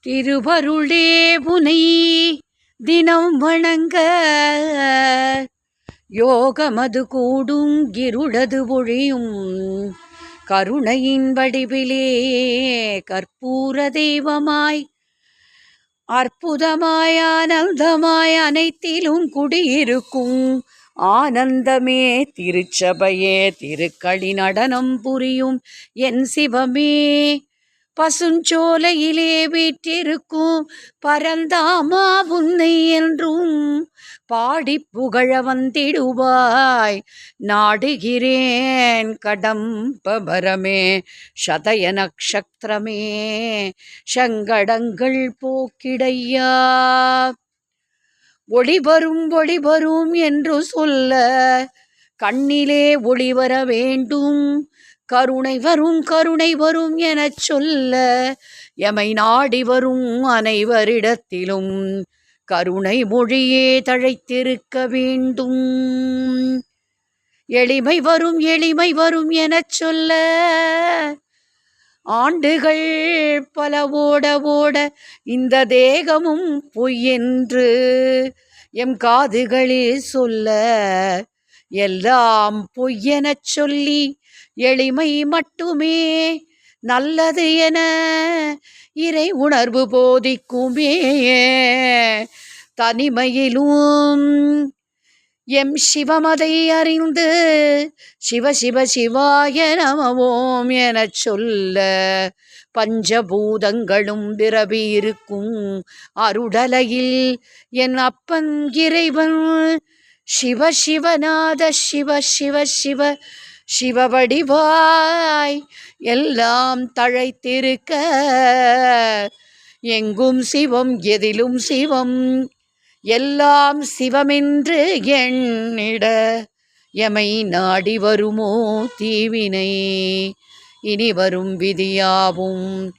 திருவருளே புனை தினம் வணங்க யோகமது கூடும் இருளது ஒழியும் கருணையின் வடிவிலே கற்பூர தெய்வமாய் அற்புதமாய் ஆனந்தமாய் அனைத்திலும் குடியிருக்கும் ஆனந்தமே திருச்சபையே திருக்களி நடனம் புரியும் என் சிவமே பசுஞ்சோலையிலே வீற்றிருக்கும் பரந்தாமா உன்னை என்றும் பாடி புகழ வந்திடுவாய் நாடுகிறேன் கடம்பபரமே சதய நக்ஷத்திரமே சங்கடங்கள் போக்கிடையா ஒளிவரும் என்று சொல்ல கண்ணிலே ஒளிவர வேண்டும் கருணை வரும் எனச் சொல்ல எமை நாடி வரும் அனைவரிடத்திலும் கருணை மொழியே தழைத்திருக்க வேண்டும் எளிமை வரும் எனச் சொல்ல ஆண்டுகள் பல ஓட இந்த தேகமும் பொய்யென்று எம் காதுகளில் சொல்ல எல்லாம் பொய்யெனச் சொல்லி எளிமை மட்டுமே நல்லது என இறை உணர்வு போதிக்குமே தனிமையிலும் எம் சிவமதை அறிந்து சிவாய நமவோம் எனச் சொல்ல பஞ்சபூதங்களும் விரவி இருக்கும் அருடலையில் என் அப்பன் இறைவன் சிவநாத சிவவடிவாய் எல்லாம் தழைத்திருக்க எங்கும் சிவம் எதிலும் சிவம் எல்லாம் சிவமென்று எண்ணிட எமை நாடி வருமோ தீவினை இனி வரும் விதியாவும்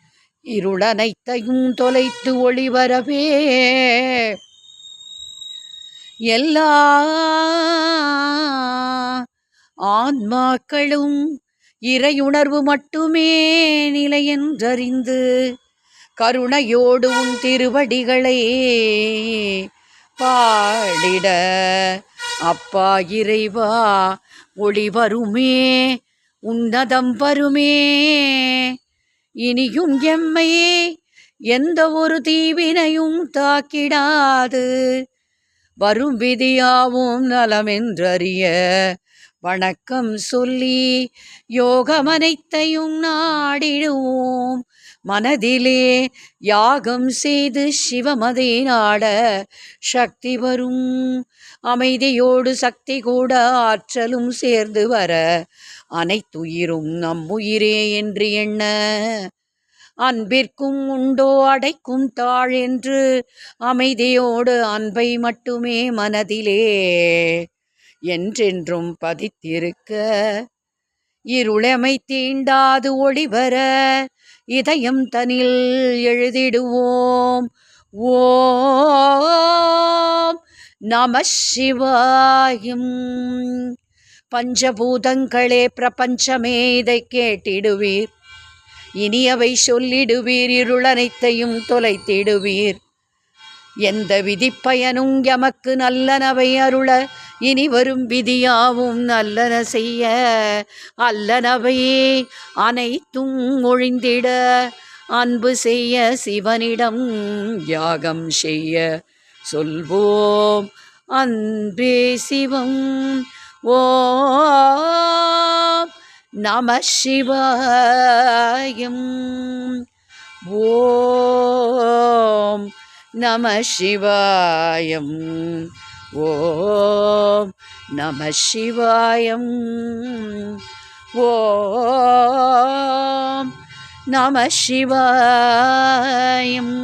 இருளனைத்தையும் தொலைத்து ஒளிவரவே எல்லா ஆன்மாக்களும் இறையுணர்வு மட்டுமே நிலையென்றறிந்து கருணையோடு உன் திருவடிகளை பாடிட அப்பா இறைவா ஒளி வருமே உன்னதம் வருமே இனியும் எம்மையே எந்த ஒரு தீவினையும் தாக்கிடாது வரும் விதியாவும் நலமென்றறிய வணக்கம் சொல்லி யோகமனைத்தையும் நாடிடுவோம் மனதிலே யாகம் செய்து சிவமதை நாட சக்தி வரும் அமைதியோடு சக்தி கூட ஆற்றலும் சேர்ந்து வர அனைத்துயிரும் நம் உயிரே என்று எண்ண அன்பிற்கும் உண்டோ அடைக்கும் தாழ் என்று அமைதியோடு அன்பை மட்டுமே மனதிலே என்றென்றும் பதித்திருக்க இருளமை தீண்டாது ஒளிவர இதயம் தனில் எழுதிடுவோம் ஓம் நம சிவாயம் பஞ்சபூதங்களே பிரபஞ்சமே இதை கேட்டிடுவீர் இனியவை சொல்லிடுவீர் இருளனைத்தையும் தொலைத்திடுவீர் எந்த விதிப்பயனும் எமக்கு நல்லனவை அருள இனி வரும் விதியாவும் நல்லன செய்ய அல்லனவை அனைத்தும் ஒழிந்திட அன்பு செய்ய சிவனிடம் யாகம் செய்ய சொல்வோம் அன்பே சிவம் ஓம் நம சிவாயம் ஓம் நம சிவாயம் ஓம் நம சிவாயம் ஓம் நம சிவாயம்